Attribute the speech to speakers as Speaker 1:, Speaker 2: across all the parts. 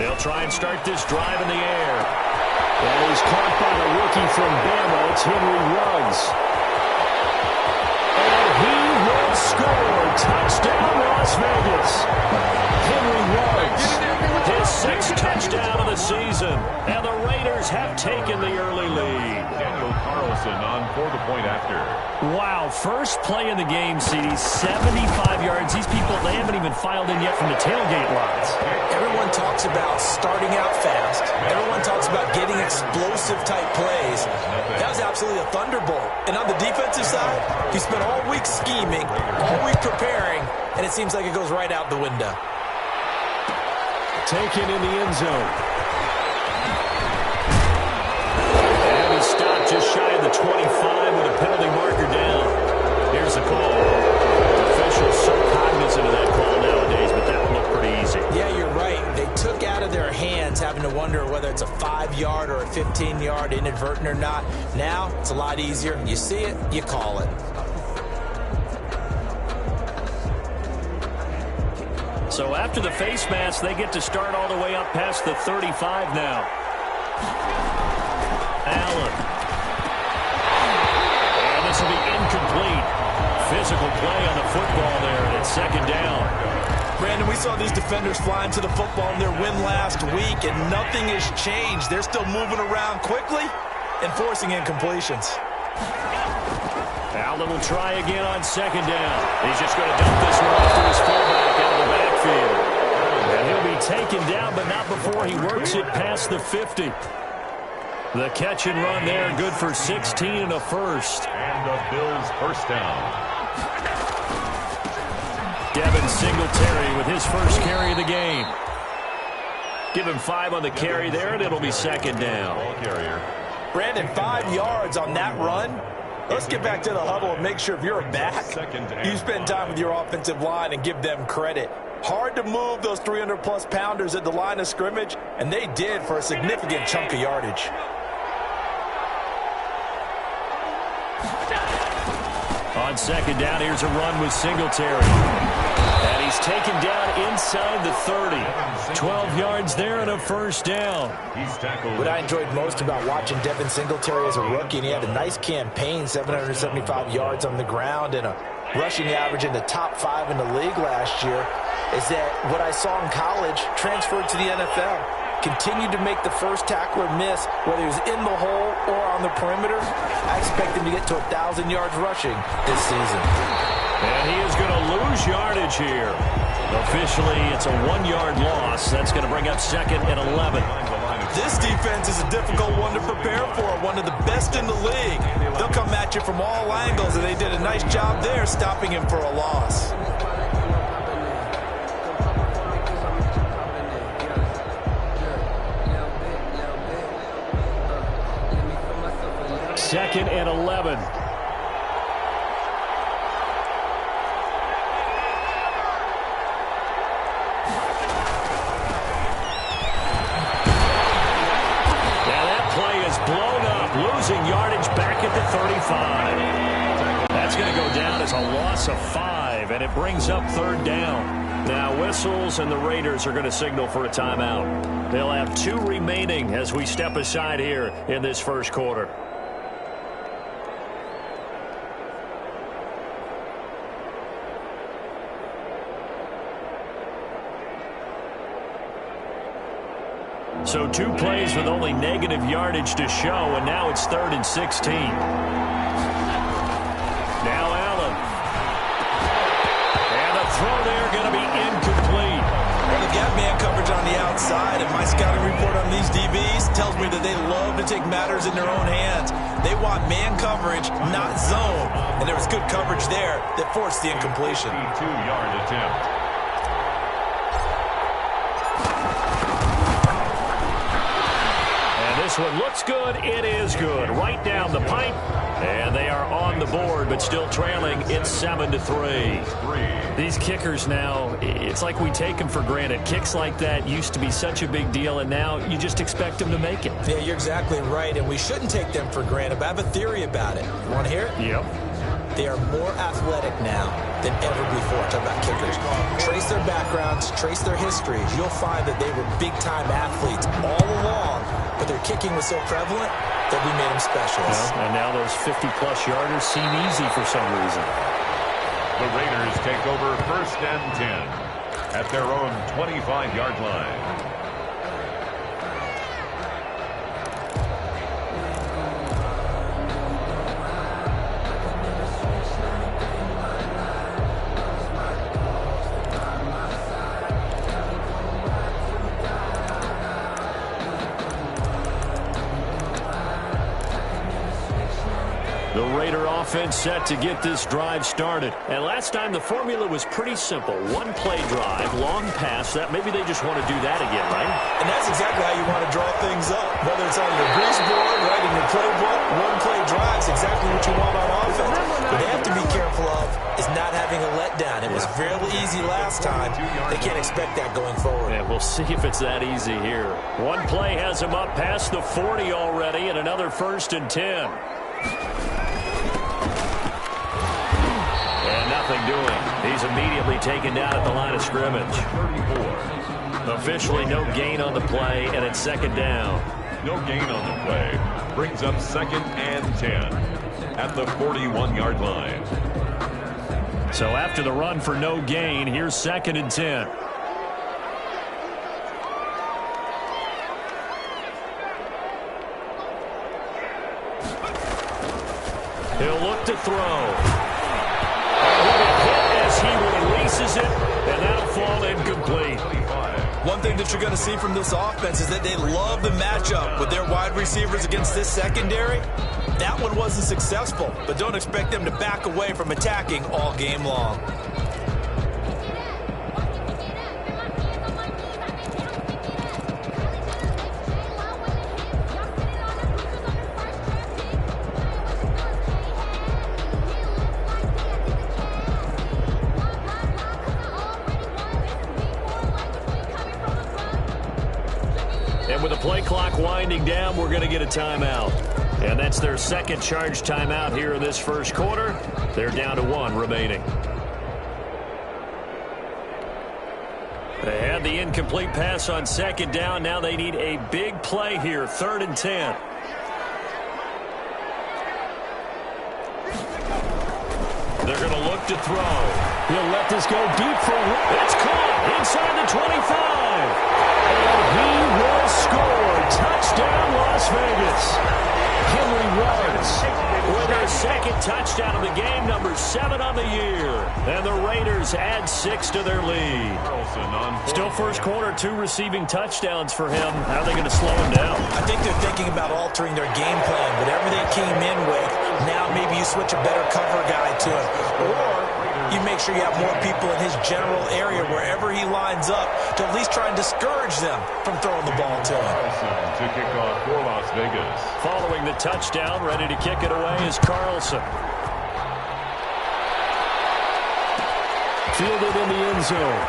Speaker 1: They'll try and start this drive in the air. And he's caught by the rookie from Bama. It's Henry Ruggs. And he will score. Touchdown, Las Vegas. Henry Ruggs, his 6th touchdown of the season. And the Raiders have taken the early lead.
Speaker 2: Daniel Carlson on for the point after.
Speaker 1: Wow, first play in the game, CD, 75 yards. These people, they haven't even filed in yet from the tailgate lines.
Speaker 3: Everyone talks about starting out fast. Everyone talks about getting explosive-type plays. That was absolutely a thunderbolt. And on the defensive side, he spent all week scheming, all week preparing, and it seems like it goes right out the window.
Speaker 1: Taken in the end zone. And he stopped just shy of the 25 with a penalty marker down. Here's the call. Officials so cognizant of that call nowadays, but that one looked pretty easy.
Speaker 3: Yeah, you're right. They took out of their hands having to wonder whether it's a 5-yard or a 15-yard inadvertent or not. Now, it's a lot easier. You see it, you call it.
Speaker 1: So after the face mask, they get to start all the way up past the 35 now. Allen. And this will be incomplete. Physical play on the football there, and it's 2nd down.
Speaker 3: Brandon, we saw these defenders flying to the football in their win last week, and nothing has changed. They're still moving around quickly and forcing incompletions.
Speaker 1: Allen will try again on 2nd down. He's just going to dump this one off to his fullback out of the backfield. And he'll be taken down, but not before he works it past the 50. The catch and run there, good for 16 and a first.
Speaker 2: And the Bills' first down.
Speaker 1: Devin Singletary with his first carry of the game. Give him 5 on the carry there, and it'll be 2nd down.
Speaker 2: Ball carrier.
Speaker 3: Brandon, 5 yards on that run. Let's get back to the huddle and make sure if you're a back, you spend time with your offensive line and give them credit. Hard to move those 300-plus pounders at the line of scrimmage, and they did for a significant chunk of yardage.
Speaker 1: On 2nd down, here's a run with Singletary. And he's taken down inside the 30. 12 yards there and a first down.
Speaker 2: He's tackled.
Speaker 3: What I enjoyed most about watching Devin Singletary as a rookie, and he had a nice campaign, 775 yards on the ground and a rushing average in the top 5 in the league last year, is that what I saw in college transferred to the NFL. Continued to make the first tackler miss, whether he was in the hole or on the perimeter. I expect him to get to 1,000 yards rushing this season.
Speaker 1: And he is going to lose yardage here. Officially, it's a 1-yard loss. That's going to bring up 2nd and 11.
Speaker 3: This defense is a difficult one to prepare for, one of the best in the league. They'll come at you from all angles, and they did a nice job there stopping him for a loss.
Speaker 1: Second and 11. Losing yardage back at the 35. That's going to go down as a loss of 5, and it brings up 3rd down. Now whistles, and the Raiders are going to signal for a timeout. They'll have 2 remaining as we step aside here in this first quarter. So 2 plays with only negative yardage to show, and now it's 3rd and 16. Now Allen. And a throw there going to be incomplete.
Speaker 3: Well, they got man coverage on the outside, and my scouting report on these DBs tells me that they love to take matters in their own hands. They want man coverage, not zone. And there was good coverage there that forced the incompletion.
Speaker 2: 2-yard attempt.
Speaker 1: This one looks good. It is good. Right down the pipe. And they are on the board, but still trailing. It's 7-3. These kickers now, it's like we take them for granted. Kicks like that used to be such a big deal, and now you just expect them to make it.
Speaker 3: Yeah, you're exactly right, and we shouldn't take them for granted, but I have a theory about it. You want to hear it?
Speaker 1: Yep.
Speaker 3: They are more athletic now than ever before. Talk about kickers. Trace their backgrounds, trace their histories. You'll find that they were big-time athletes all along, but their kicking was so prevalent that we made them specialists.
Speaker 1: Well, and now those 50-plus yarders seem easy for some reason.
Speaker 2: The Raiders take over 1st and 10 at their own 25-yard line.
Speaker 1: The Raider offense set to get this drive started. And last time the formula was pretty simple. One play drive, long pass. That maybe they just want to do that again, right?
Speaker 3: And that's exactly how you want to draw things up. Whether it's on your grease board, right in your playbook, one play drive is exactly what you want on offense. What they have to be careful of is not having a letdown. It was fairly easy last time. They can't expect that going forward.
Speaker 1: Yeah, we'll see if it's that easy here. One play has him up past the 40 already, and another 1st and 10. And nothing doing. He's immediately taken down at the line of scrimmage.
Speaker 2: 34.
Speaker 1: Officially no gain on the play, and it's 2nd down.
Speaker 2: No gain on the play. Brings up 2nd and 10 at the 41-yard line.
Speaker 1: So after the run for no gain, here's 2nd and 10. He'll look to throw. As he releases it, and that'll fall incomplete.
Speaker 3: One thing that you're going to see from this offense is that they love the matchup with their wide receivers against this secondary. That one wasn't successful, but don't expect them to back away from attacking all game long.
Speaker 1: And with the play clock winding down, we're going to get a timeout. And that's their 2nd charge timeout here in this 1st quarter. They're down to 1 remaining. They had the incomplete pass on 2nd down. Now they need a big play here, 3rd and 10. They're going to look to throw. He'll let this go deep for it's caught inside the 25. And he will score. Touchdown, Las Vegas. Henry Ruggs with their 2nd touchdown of the game, number 7 on the year. And the Raiders add 6 to their lead. Still 1st quarter, 2 receiving touchdowns for him. How are they going to slow him down?
Speaker 3: I think they're thinking about altering their game plan. Whatever they came in with, now maybe you switch a better cover guy to him. Or you make sure you have more people in his general area wherever he lines up to at least try and discourage them from throwing the ball to him.
Speaker 2: To kick off for Las Vegas.
Speaker 1: Following the touchdown, ready to kick it away is Carlson. Fielded in the end zone.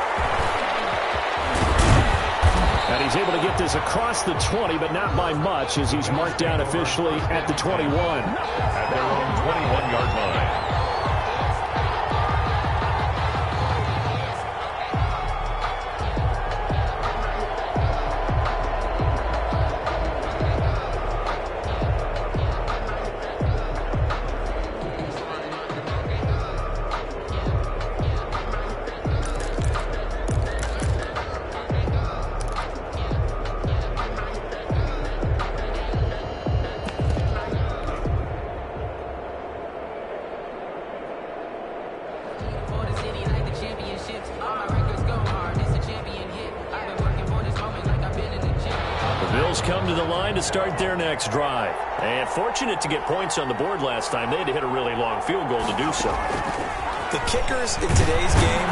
Speaker 1: And he's able to get this across the 20, but not by much, as he's marked down officially at the 21.
Speaker 2: At their own 21-yard line.
Speaker 1: Come to the line to start their next drive. And fortunate to get points on the board last time. They had to hit a really long field goal to do so.
Speaker 3: The kickers in today's game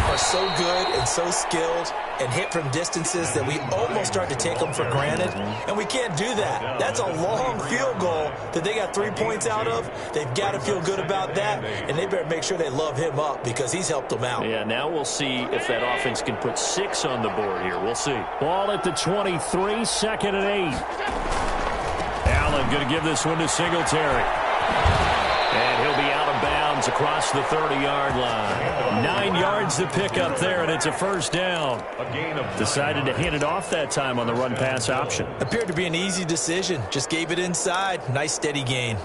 Speaker 3: are so good and so skilled and hit from distances that we almost start to take them for granted, and we can't do that. That's a long field goal that they got 3 points out of. They've got to feel good about that, and they better make sure they love him up because he's helped them out.
Speaker 1: Yeah, now we'll see if that offense can put 6 on the board here. We'll see. Ball at the 23, 2nd and 8. Allen going to give this one to Singletary. And he'll be out of bounds across the 30-yard line. 9 yards to pick up there, and it's a first down. Decided to hand it off that time on the run-pass option.
Speaker 3: Appeared to be an easy decision. Just gave it inside. Nice steady gain.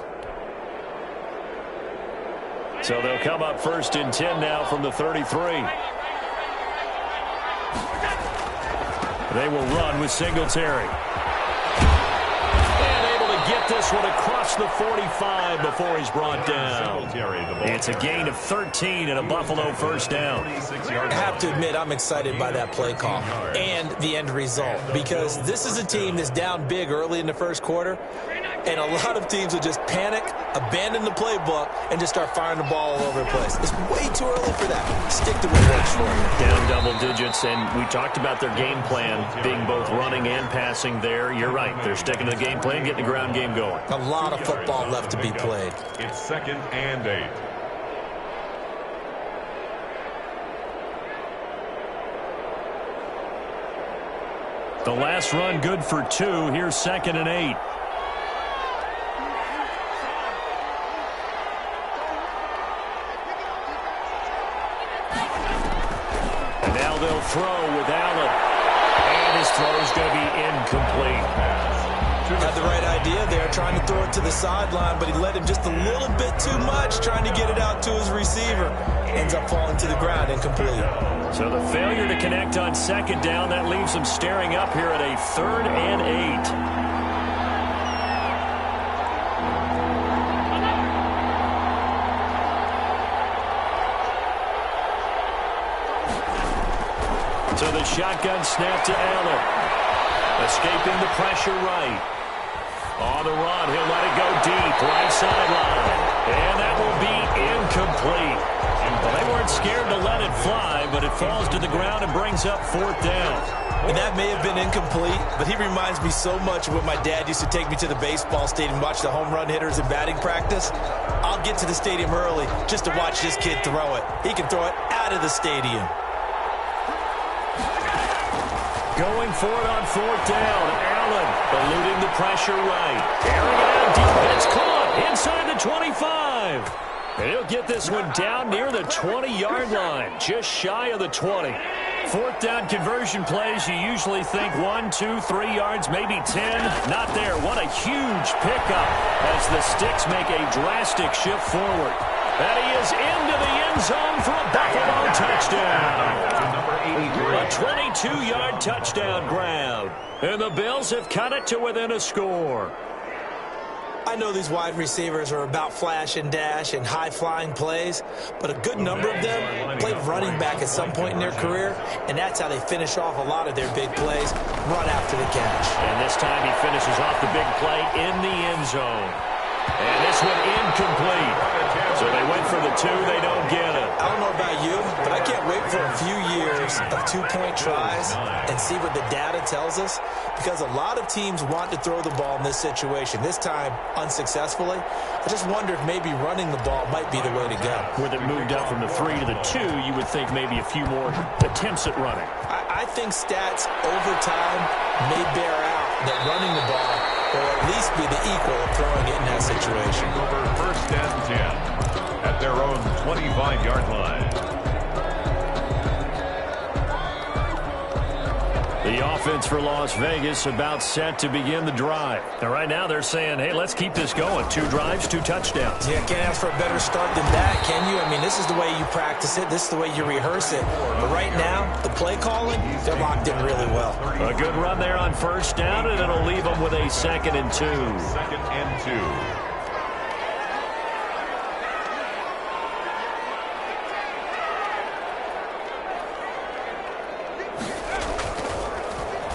Speaker 1: So they'll come up 1st and 10 now from the 33. They will run with Singletary. And able to get this one across the 45 before he's brought down. It's a gain of 13 and a Buffalo first down.
Speaker 3: I have to admit, I'm excited by that play call and the end result, because this is a team that's down big early in the first quarter, and a lot of teams will just panic, abandon the playbook, and just start firing the ball all over the place. It's way too early for that. Stick to what works for you.
Speaker 1: Down double digits, and we talked about their game plan being both running and passing there. You're right. They're sticking to the game plan, getting the ground game going.
Speaker 3: A lot of football left to be played.
Speaker 2: It's 2nd and 8.
Speaker 1: The last run good for 2. Here's 2nd and 8. And now they'll throw with Allen. And his throw is going to be incomplete.
Speaker 3: Had the right idea there, trying to throw it to the sideline, but he let him just a little bit too much, trying to get it out to his receiver. Ends up falling to the ground, incomplete.
Speaker 1: So the failure to connect on 2nd down, that leaves him staring up here at a 3rd and 8. So the shotgun snap to Allen. Escaping the pressure right. On the run, he'll let it go deep, right sideline. And that will be incomplete. Well, they weren't scared to let it fly, but it falls to the ground and brings up 4th down.
Speaker 3: And that may have been incomplete, but he reminds me so much of when my dad used to take me to the baseball stadium and watch the home run hitters in batting practice. I'll get to the stadium early just to watch this kid throw it. He can throw it out of the stadium.
Speaker 1: Going for it on 4th down. Allen eluding the pressure right. Airing it out deep. It's caught inside the 25. And he'll get this one down near the 20-yard line. Just shy of the 20. 4th down conversion plays, you usually think 1, 2, 3 yards, maybe 10. Not there. What a huge pickup as the Sticks make a drastic shift forward. And he is into the end zone for a Buffalo touchdown. A 22-yard touchdown grab. And the Bills have cut it to within a score.
Speaker 3: I know these wide receivers are about flash and dash and high-flying plays, but a good number of them played running back at some point in their career, and that's how they finish off a lot of their big plays, run after the catch.
Speaker 1: And this time he finishes off the big play in the end zone. And this one incomplete. So they went for the 2, they don't get it.
Speaker 3: I don't know about you, but I can't wait for a few years of 2-point tries and see what the data tells us, because a lot of teams want to throw the ball in this situation. This time, unsuccessfully. I just wonder if maybe running the ball might be the way to go.
Speaker 1: With it moved up from the 3 to the 2, you would think maybe a few more attempts at running.
Speaker 3: I think stats over time may bear out that running the ball or at least be the equal of throwing it in that situation.
Speaker 2: Over 1st and 10 at their own 25-yard line.
Speaker 1: The offense for Las Vegas about set to begin the drive. And right now they're saying, hey, let's keep this going. 2 drives, 2 touchdowns.
Speaker 3: Yeah, can't ask for a better start than that, can you? I mean, this is the way you practice it. This is the way you rehearse it. But right now, the play calling, they're locked in really well.
Speaker 1: A good run there on 1st down, and it'll leave them with a 2nd and 2.
Speaker 2: 2nd and 2.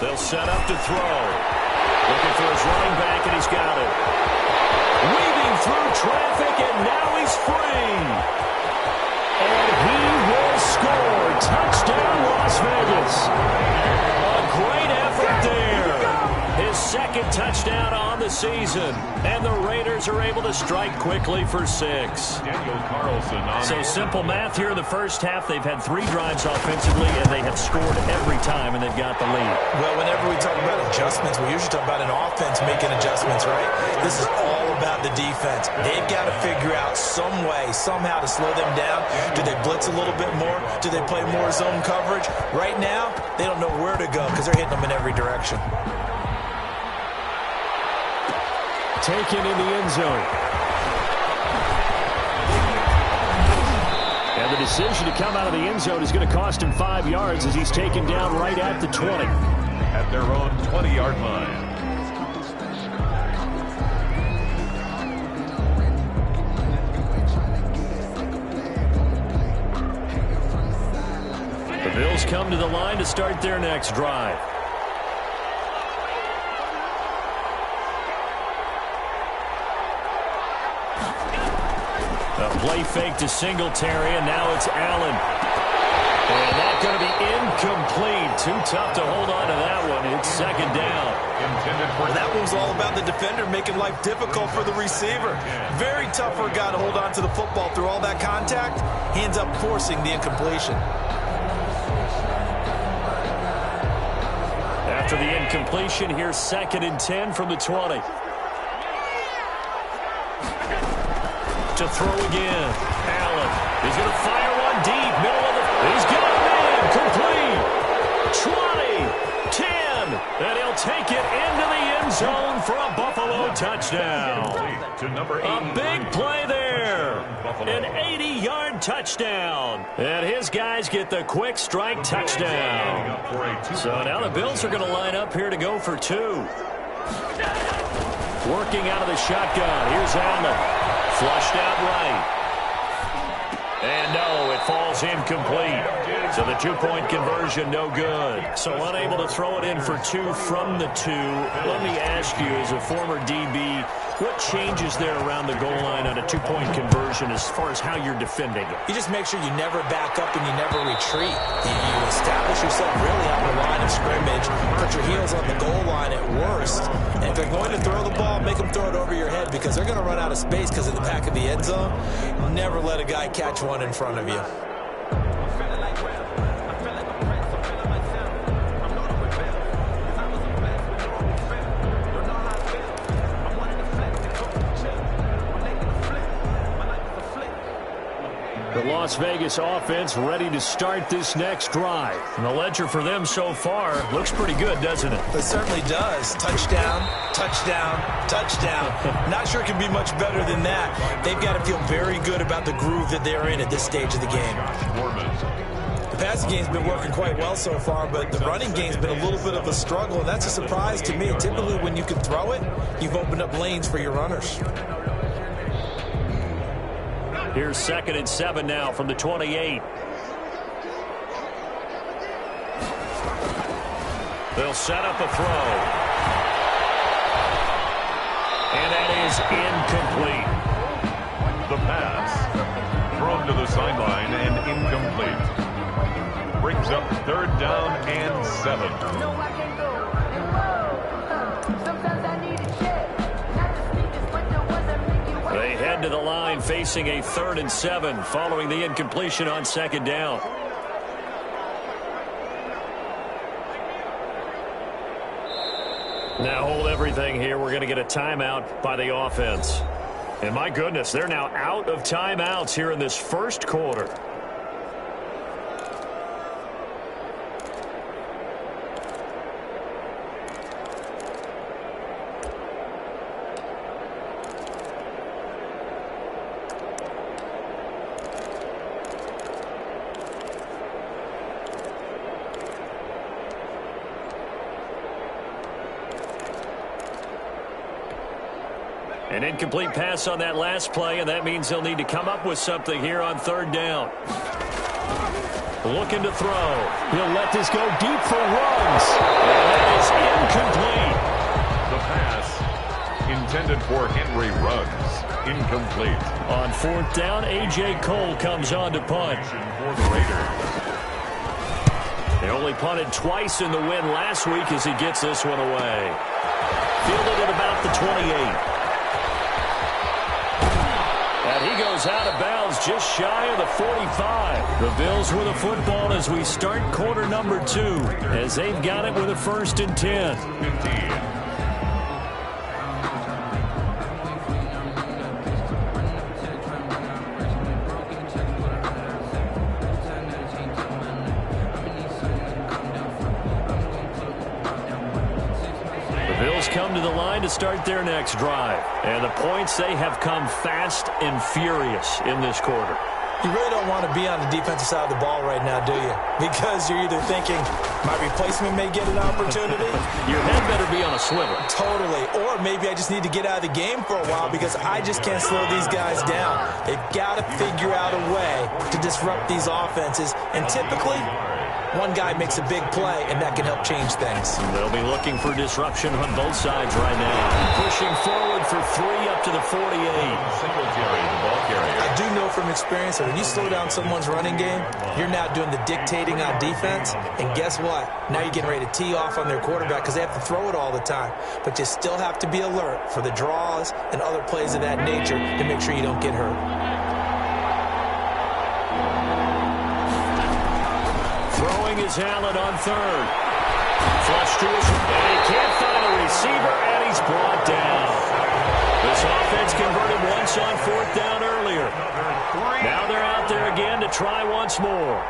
Speaker 1: They'll set up to throw. Looking for his running back, and he's got it. Weaving through traffic, and now he's free. And he will score. Touchdown, Las Vegas. A great effort there. His 2nd touchdown on the season. And the Raiders are able to strike quickly for 6.
Speaker 2: Daniel Carlson.
Speaker 1: So simple math here in the first half. They've had 3 drives offensively, and they have scored every time, and they've got the lead.
Speaker 3: Well, whenever we talk about a adjustments, we usually talk about an offense making adjustments, right? This is all about the defense. They've got to figure out some way, somehow to slow them down. Do they blitz a little bit more? Do they play more zone coverage? Right now, they don't know where to go because they're hitting them in every direction.
Speaker 1: Taken in the end zone. And the decision to come out of the end zone is going to cost him 5 yards as he's taken down right at the 20.
Speaker 2: At their own 20-yard line.
Speaker 1: The Bills come to the line to start their next drive. A play fake to Singletary, and now it's Allen. And that's going to be incomplete. Too tough to hold on to that one. It's second down.
Speaker 3: Well, that one's all about the defender making life difficult for the receiver. Very tough for a guy to hold on to the football through all that contact. He ends up forcing the incompletion.
Speaker 1: After the incompletion, here's 2nd and 10 from the 20. To throw again. Allen. He's going to fire one deep. Middle of the... He's got him in. Complete. 20. 10. And he'll take it into the end zone for a Buffalo touchdown.
Speaker 2: To number 8.
Speaker 1: A big play there. An 80-yard touchdown. And his guys get the quick strike touchdown. So now the Bills are going to line up here to go for 2. Working out of the shotgun. Here's Allen. Flushed out right. And no, it falls incomplete. So the 2-point conversion, no good. So unable to throw it in for 2 from the 2. Let me ask you, as a former DB, what changes there around the goal line on a 2-point conversion as far as how you're defending it?
Speaker 3: You just make sure you never back up and you never retreat. You establish yourself really on the line of scrimmage, put your heels on the goal line at worst. And if they're going to throw the ball, make them throw it over your head because they're going to run out of space because of the back of the end zone. Never let a guy catch one in front of you.
Speaker 1: The Las Vegas offense ready to start this next drive. And the ledger for them so far looks pretty good, doesn't it?
Speaker 3: It certainly does. Touchdown, touchdown, touchdown. Not sure it can be much better than that. They've got to feel very good about the groove that they're in at this stage of the game. The passing game's been working quite well so far, but the running game's been a little bit of a struggle, and that's a surprise to me. Typically, when you can throw it, you've opened up lanes for your runners.
Speaker 1: Here's 2nd and 7 now from the 28. They'll set up a throw. And that is incomplete.
Speaker 2: The pass thrown to the sideline and incomplete. Brings up 3rd down and 7.
Speaker 1: They head to the line facing a 3rd and 7 following the incompletion on 2nd down. Now hold everything here. We're going to get a timeout by the offense. And my goodness, they're now out of timeouts here in this first quarter. An incomplete pass on that last play, and that means they'll need to come up with something here on 3rd down. Looking to throw. He'll let this go deep for runs. And that is incomplete.
Speaker 2: The pass intended for Henry Ruggs. Incomplete.
Speaker 1: On 4th down, A.J. Cole comes on to punt.
Speaker 2: For the Raiders.
Speaker 1: They only punted twice in the win last week as he gets this one away. Fielded at about the 28. And he goes out of bounds just shy of the 45. The Bills with a football as we start quarter number 2, as they've got it with a 1st and 10.
Speaker 2: 15.
Speaker 1: Come to the line to start their next drive. And the points, they have come fast and furious in this quarter.
Speaker 3: You really don't want to be on the defensive side of the ball right now, do you? Because you're either thinking, my replacement may get an opportunity.
Speaker 1: Your head better be on a swivel.
Speaker 3: Totally. Or maybe I just need to get out of the game for a while because I just can't slow these guys down. They've got to figure out a way to disrupt these offenses. And typically, one guy makes a big play, and that can help change things.
Speaker 1: They'll be looking for disruption on both sides right now. Pushing forward for 3 up to the 48.
Speaker 2: Singletary, the ball carrier.
Speaker 3: I do know from experience that when you slow down someone's running game, you're now doing the dictating on defense. And guess what? Now you're getting ready to tee off on their quarterback because they have to throw it all the time. But you still have to be alert for the draws and other plays of that nature to make sure you don't get hurt.
Speaker 1: Throwing is Allen on 3rd. Flush to his, and he can't find a receiver, and he's brought down. This offense converted once on 4th down earlier. Now they're out there again to try once more.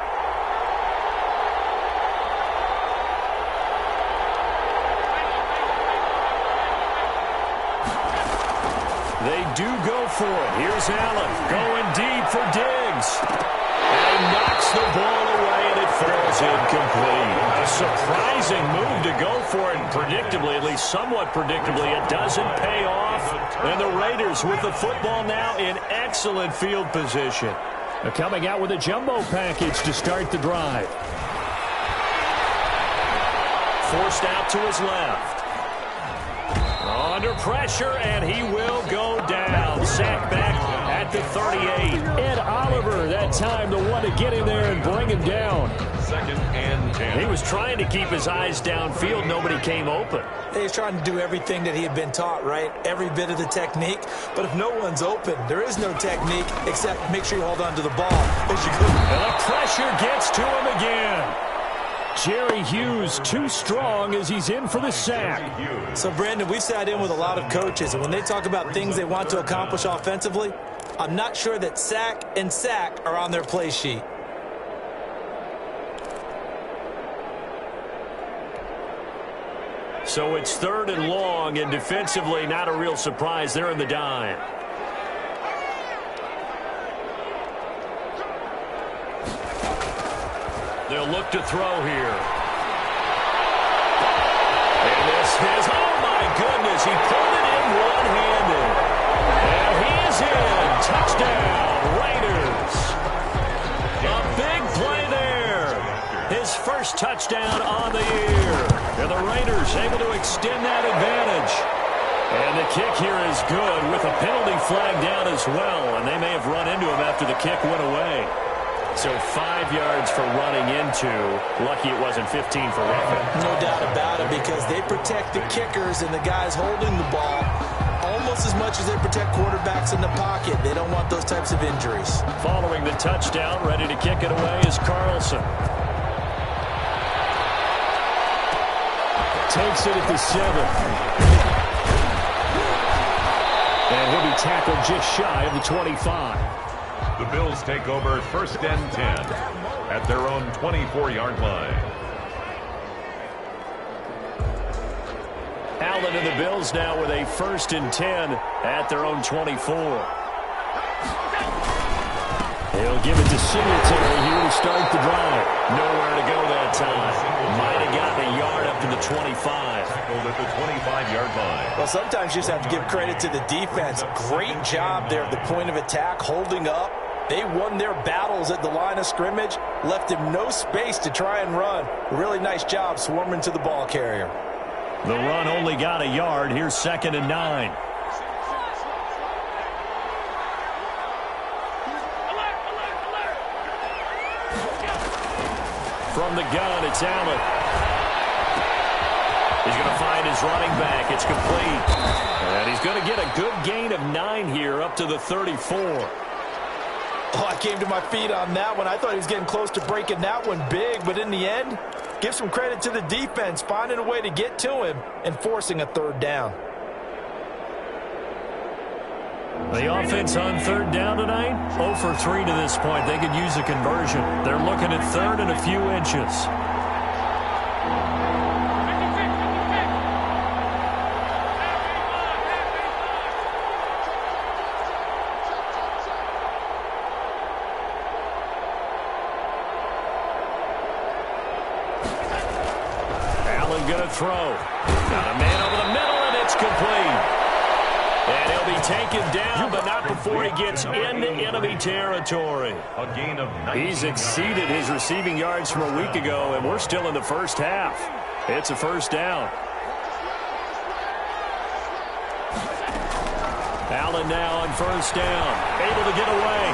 Speaker 1: They do go for it. Here's Allen going deep for Diggs. And he knocks the ball away, and it falls incomplete. A surprising move to go for it, and predictably, at least somewhat predictably, it doesn't pay off. And the Raiders with the football now in excellent field position. They're coming out with a jumbo package to start the drive. Forced out to his left. Under pressure, and he will go down. Sack back at the 38. Ed Oliver, that time, the one to get him there and bring him down.
Speaker 2: 2nd and 10.
Speaker 1: He was trying to keep his eyes downfield. Nobody came open.
Speaker 3: He's trying to do everything that he had been taught, right? Every bit of the technique. But if no one's open, there is no technique except make sure you hold on to the ball as you go.
Speaker 1: And the pressure gets to him again. Jerry Hughes too strong as he's in for the sack.
Speaker 3: So, Brandon, we sat in with a lot of coaches, and when they talk about things they want to accomplish offensively, I'm not sure that sack and sack are on their play sheet.
Speaker 1: So it's 3rd and long, and defensively not a real surprise. They're in the dime. They'll look to throw here. And this is, oh my goodness, he pulled it in one-handed. And he is in. Touchdown, Raiders. A big play there. His first touchdown on the year. And the Raiders able to extend that advantage. And the kick here is good with a penalty flag down as well. And they may have run into him after the kick went away. So 5 yards for running into. Lucky it wasn't 15 for roughing.
Speaker 3: No doubt about it, because they protect the kickers and the guys holding the ball almost as much as they protect quarterbacks in the pocket. They don't want those types of injuries.
Speaker 1: Following the touchdown, ready to kick it away is Carlson. Takes it at the 7. And he'll be tackled just shy of the 25.
Speaker 2: The Bills take over 1st and 10 at their own 24-yard line.
Speaker 1: Allen and the Bills now with a 1st and 10 at their own 24. They'll give it to Singletary here to start the drive. Nowhere to go that time. Might have gotten a yard up to the 25.
Speaker 2: Tackled at the 25-yard line.
Speaker 3: Well, sometimes you just have to give credit to the defense. Great job there at the point of attack, holding up. They won their battles at the line of scrimmage, left him no space to try and run. Really nice job swarming to the ball carrier.
Speaker 1: The run only got a yard. Here's 2nd and 9. From the gun, it's Allen. He's going to find his his running back. It's complete. And he's going to get a good gain of 9 here up to the 34.
Speaker 3: Oh, I came to my feet on that one. I thought he was getting close to breaking that one big, but in the end, give some credit to the defense, finding a way to get to him and forcing a third down.
Speaker 1: The offense on third down tonight, 0 for 3 to this point. They could use a conversion. They're looking at third and a few inches. Allen going to throw. Got a man over the middle, and it's complete. And he'll be taken down, but not before he gets into enemy territory.
Speaker 2: A gain of 19.
Speaker 1: He's exceeded his receiving yards from a week ago, and we're still in the first half. It's a first down. Allen now on first down, able to get away.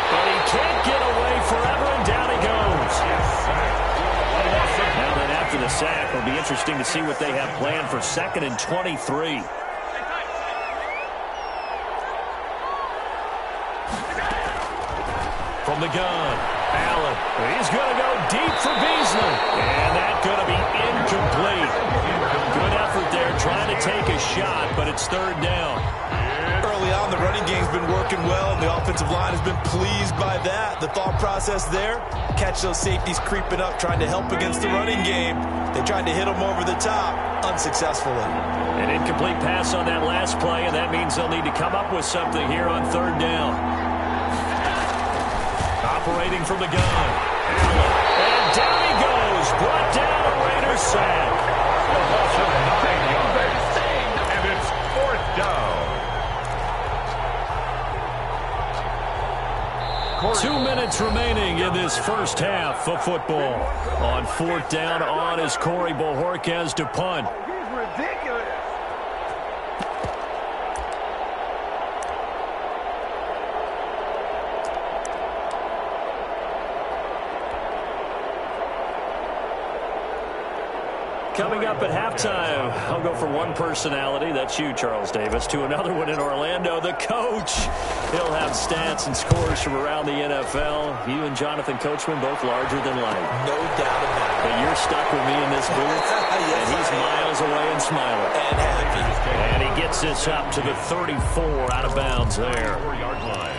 Speaker 1: But he can't get away forever, and down he goes. Now then, after the sack, it'll be interesting to see what they have planned for 2nd and 23. From the gun, Allen. He's going to go deep for Beasley. And that's going to be incomplete. Good effort there, trying to take a shot, but it's third down.
Speaker 3: Early on, the running game's been working well, and the offensive line has been pleased by that. The thought process there, catch those safeties creeping up, trying to help against the running game. They tried to hit them over the top, unsuccessfully.
Speaker 1: An incomplete pass on that last play, and that means they'll need to come up with something here on third down. Operating from the gun, Allen. And down he goes, brought down a Raiders sack.
Speaker 2: And it's 4th down.
Speaker 1: 2 minutes remaining in this first half of football. On 4th down, on is Corey Bojorquez to punt.
Speaker 4: He's ridiculous.
Speaker 1: Coming up at halftime, I'll go from one personality, that's you, Charles Davis, to another one in Orlando, the coach. He'll have stats and scores from around the NFL. You and Jonathan Coachman, both larger than life.
Speaker 3: No doubt about it.
Speaker 1: But you're stuck with me in this booth,
Speaker 3: Yes,
Speaker 1: and he's miles away and smiling.
Speaker 3: And happy.
Speaker 1: And he gets this up to the 34, out of bounds there.
Speaker 2: 4-yard line.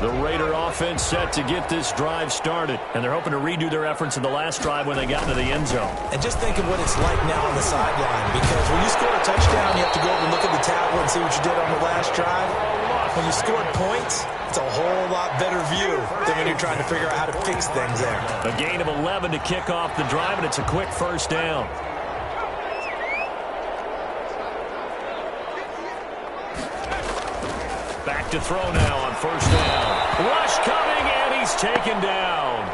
Speaker 1: The Raider offense set to get this drive started, and they're hoping to redo their efforts in the last drive when they got into the end zone.
Speaker 3: And just think of what it's like now on the sideline, because when you score a touchdown, you have to go over and look at the tablet and see what you did on the last drive. When you scored points, it's a whole lot better view than when you're trying to figure out how to fix things there.
Speaker 1: A gain of 11 to kick off the drive, and it's a quick first down. Back to throw now on first down. Rush coming, and he's taken down.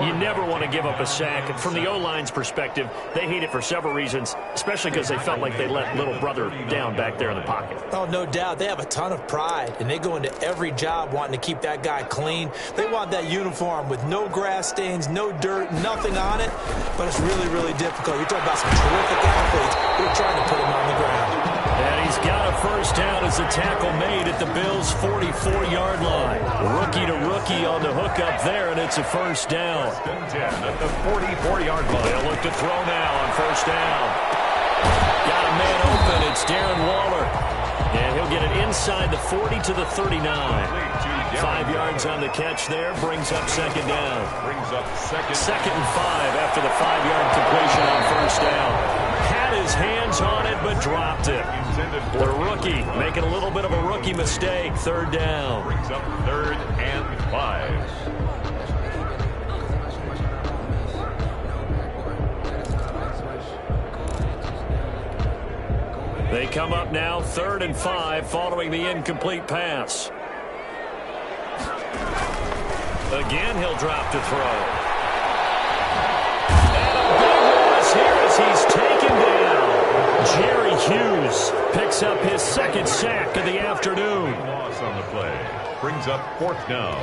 Speaker 1: You never want to give up a sack. And from the O-line's perspective, they hate it for several reasons, especially because they felt like they let little brother down back there in the pocket.
Speaker 3: Oh, no doubt. They have a ton of pride, and they go into every job wanting to keep that guy clean. They want that uniform with no grass stains, no dirt, nothing on it. But it's really, really difficult. You're talking about some terrific athletes who are trying to put him on the ground.
Speaker 1: And he's got a first down as the tackle made at the Bills' 44-yard line. Rookie to rookie on the hookup there, and it's a first down.
Speaker 2: 10 at the 44-yard line.
Speaker 1: They'll look to throw now on first down. Got a man open. It's Darren Waller. And he'll get it inside the 40 to the 39. 5 yards on the catch there. Brings up second down.
Speaker 2: Brings up
Speaker 1: Second and 5 after the 5-yard completion on first down. Had his hands on it, but dropped it. The rookie making a little bit of a rookie mistake. Third down.
Speaker 2: Brings up 3rd and 5.
Speaker 1: They come up now 3rd and 5 following the incomplete pass. Again, he'll drop to throw. And a big loss here as he's taken down. second sack of the afternoon.
Speaker 2: Loss on the play. Brings up 4th down.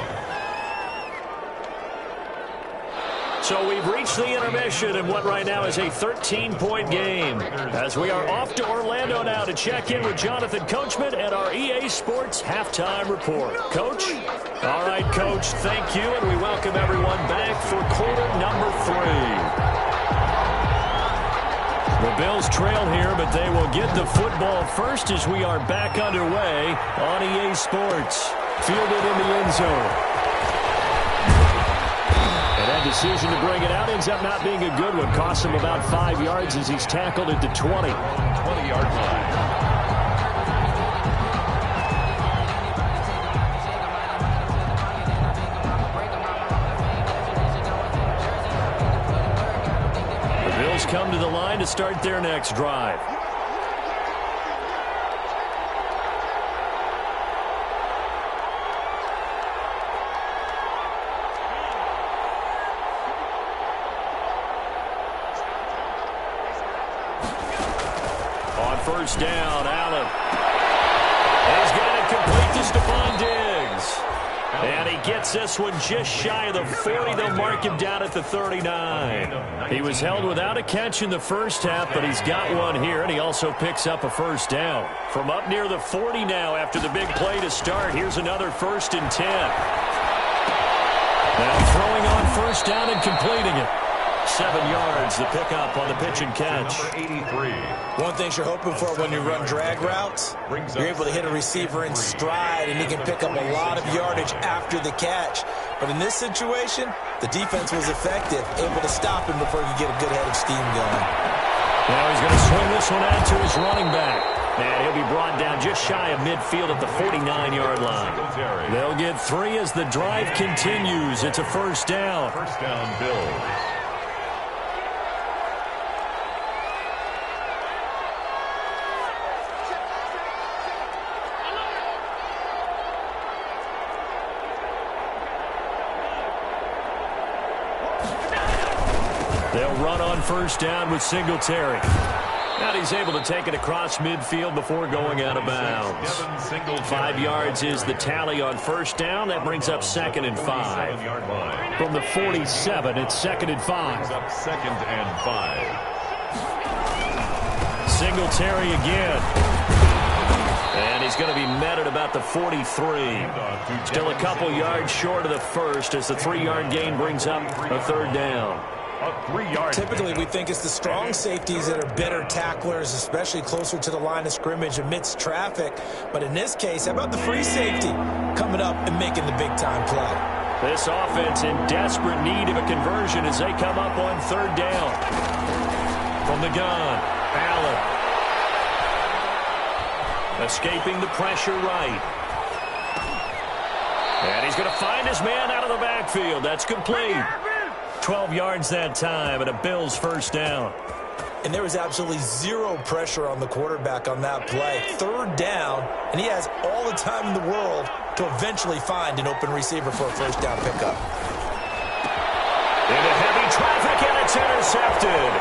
Speaker 1: So we've reached the intermission in what right now is a 13-point game. As we are off to Orlando now to check in with Jonathan Coachman and our EA Sports Halftime Report. Coach? All right, Coach, thank you, and we welcome everyone back for quarter number 3. The Bills trail here, but they will get the football first as we are back underway on EA Sports. Fielded in the end zone. That decision to bring it out ends up not being a good one. Costs him about 5 yards as he's tackled at the 20.
Speaker 2: 20-yard line.
Speaker 1: The Bills come to the line to start their next drive. First down, Allen. He's got it complete to Stephon Diggs. And he gets this one just shy of the 40. They'll mark him down at the 39. He was held without a catch in the first half, but he's got one here, and he also picks up a first down. From up near the 40 now after the big play to start, here's another 1st and 10. Now throwing on first down and completing it. 7 yards, the pickup on the pitch and catch.
Speaker 2: Number 83.
Speaker 3: One thing you're hoping for when you run drag routes, you're able to hit a receiver in stride, and he can pick up a lot of yardage after the catch. But in this situation, the defense was effective, able to stop him before he could get a good head of steam going.
Speaker 1: Now he's going to swing this one out to his running back. And he'll be brought down just shy of midfield at the 49-yard line. They'll get 3 as the drive continues. It's a first down.
Speaker 2: First down, Bills.
Speaker 1: They'll run on first down with Singletary. And he's able to take it across midfield before going out of bounds. 5 yards is the tally on first down. That brings up 2nd and 5. From the 47, it's 2nd and 5.
Speaker 2: Up 2nd and 5.
Speaker 1: Singletary again. And he's going to be met at about the 43. Still a couple yards short of the first as the 3-yard gain brings up a third down.
Speaker 3: Typically, we think it's the strong safeties that are better tacklers, especially closer to the line of scrimmage amidst traffic. But in this case, how about the free safety coming up and making the big-time play?
Speaker 1: This offense in desperate need of a conversion as they come up on third down. From the gun, Allen. Escaping the pressure right. And he's going to find his man out of the backfield. That's complete. 12 yards that time and a Bills first down.
Speaker 3: And there was absolutely zero pressure on the quarterback on that play. Third down, and he has all the time in the world to eventually find an open receiver for a first down pickup.
Speaker 1: Into heavy traffic, and it's intercepted.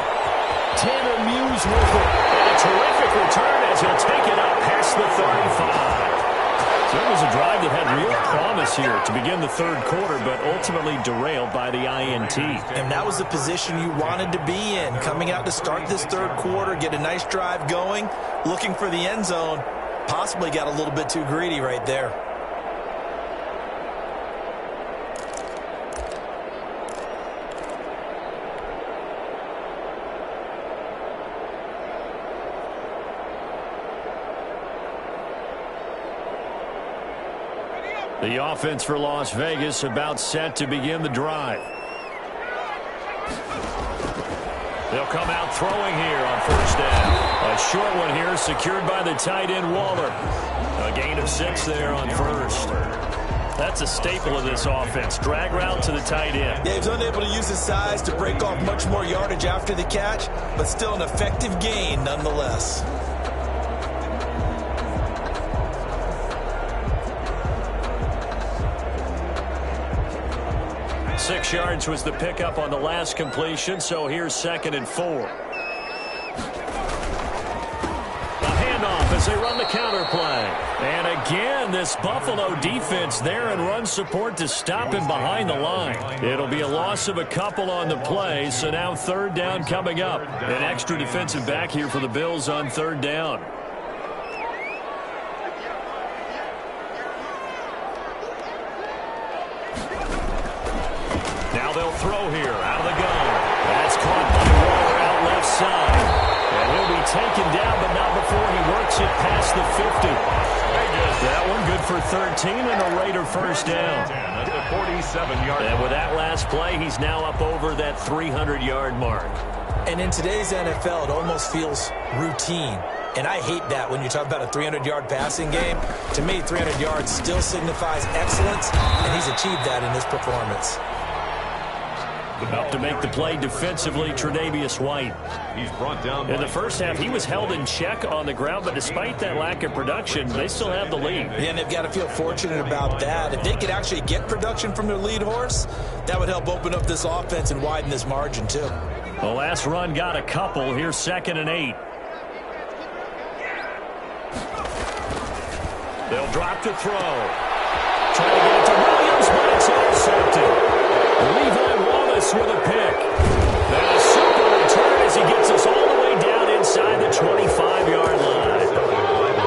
Speaker 1: Tanner Muse with it. And a terrific return as he'll take it up past the 35. So it was a drive that had real promise here to begin the third quarter, but ultimately derailed by the INT.
Speaker 3: And that was the position you wanted to be in. Coming out to start this third quarter, get a nice drive going, looking for the end zone. Possibly got a little bit too greedy right there.
Speaker 1: The offense for Las Vegas about set to begin the drive. They'll come out throwing here on first down. A short one here secured by the tight end Waller. A gain of 6 there on first. That's a staple of this offense. Drag route to the tight end.
Speaker 3: Yeah, he was unable to use his size to break off much more yardage after the catch, but still an effective gain nonetheless.
Speaker 1: 6 yards was the pickup on the last completion, so here's 2nd and 4. The handoff is as they run the counter play. And again, this Buffalo defense there in run support to stop him behind the line. It'll be a loss of a couple on the play, so now third down coming up. An extra defensive back here for the Bills on third down. Now they'll throw here out of the gun. That's caught by Waller out left side. And he'll be taken down, but not before he works it past the 50. That one good for 13 and a Raider first down.
Speaker 2: At the 47-yard line.
Speaker 1: And with that last play, he's now up over that 300-yard mark.
Speaker 3: And in today's NFL, it almost feels routine. And I hate that when you talk about a 300-yard passing game. To me, 300 yards still signifies excellence, and he's achieved that in this performance.
Speaker 1: Up to make the play defensively, Tre'Davious White.
Speaker 2: He's brought down.
Speaker 1: In the first half, he was held in check on the ground, but despite that lack of production, they still have the lead.
Speaker 3: Yeah, and they've got to feel fortunate about that. If they could actually get production from their lead horse, that would help open up this offense and widen this margin, too.
Speaker 1: The last run got a couple. Here's 2nd and 8. They'll drop to throw. Trying to get it to Williams, but it's intercepted. Levi Wallace with a pick. And a super return as he gets us all the way down inside the 25-yard line.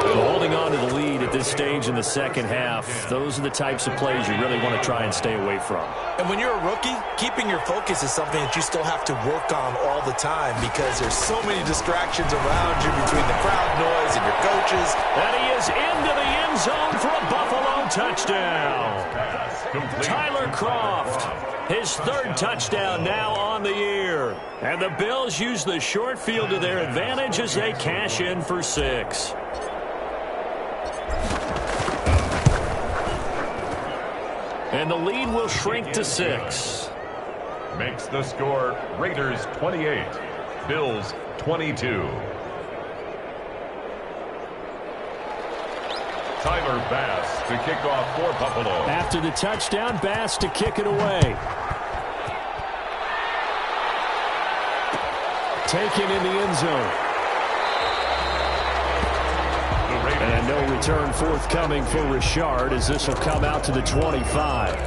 Speaker 1: So holding on to the lead at this stage in the second half, those are the types of plays you really want to try and stay away from.
Speaker 3: And when you're a rookie, keeping your focus is something that you still have to work on all the time because there's so many distractions around you between the crowd noise and your coaches.
Speaker 1: And he is into the end zone for a Buffalo touchdown. Tyler Kroft, his third touchdown now on the year. And the Bills use the short field to their advantage as they cash in for 6. And the lead will shrink to 6.
Speaker 2: Makes the score Raiders 28, Bills 22. Tyler Bass to kick off for Buffalo.
Speaker 1: After the touchdown, Bass to kick it away. Taken in the end zone. And no return forthcoming for Richard as this will come out to the 25.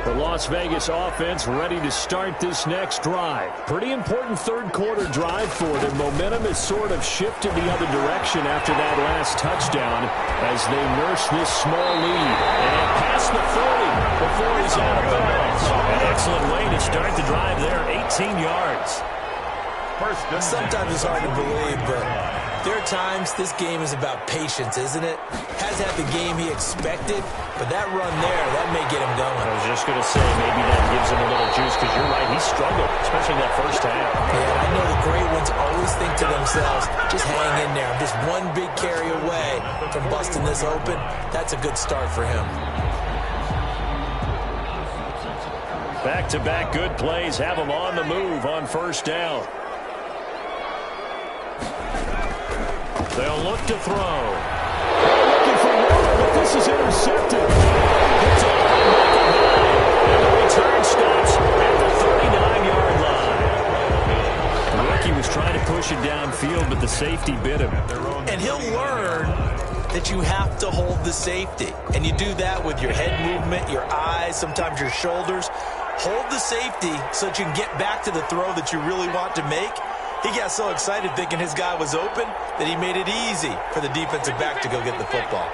Speaker 1: The Las Vegas offense ready to start this next drive. Pretty important third quarter drive for them. Momentum has sort of shifted the other direction after that last touchdown as they nurse this small lead. And past the 30 before he's out of bounds. An excellent way to start the drive there, 18 yards.
Speaker 3: Sometimes it's hard to believe, but there are times this game is about patience, isn't it? Has had the game he expected, but that run there, that may get him going.
Speaker 1: I was just going to say, maybe that gives him a little juice, because you're right, he struggled, especially that first half.
Speaker 3: Yeah, and I know the great ones always think to themselves, just hang in there. I'm just one big carry away from busting this open. That's a good start for him.
Speaker 1: Back-to-back good plays have him on the move on first down. They'll look to throw. They're looking for Waller, but this is intercepted. It's all and the return stops at the 39-yard line. The rookie was trying to push it downfield, but the safety bit him.
Speaker 3: And he'll learn that you have to hold the safety. And you do that with your head movement, your eyes, sometimes your shoulders. Hold the safety so that you can get back to the throw that you really want to make. He got so excited thinking his guy was open that he made it easy for the defensive back to go get the football.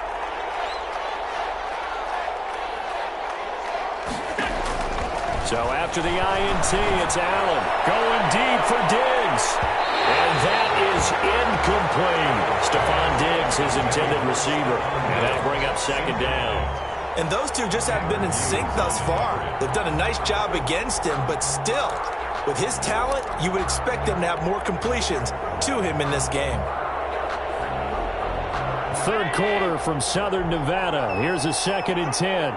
Speaker 1: So after the INT, it's Allen going deep for Diggs. And that is incomplete. Stephon Diggs, his intended receiver. And that'll bring up second down.
Speaker 3: And those two just haven't been in sync thus far. They've done a nice job against him, but still, with his talent, you would expect them to have more completions to him in this game.
Speaker 1: Third quarter from Southern Nevada. Here's a 2nd and 10.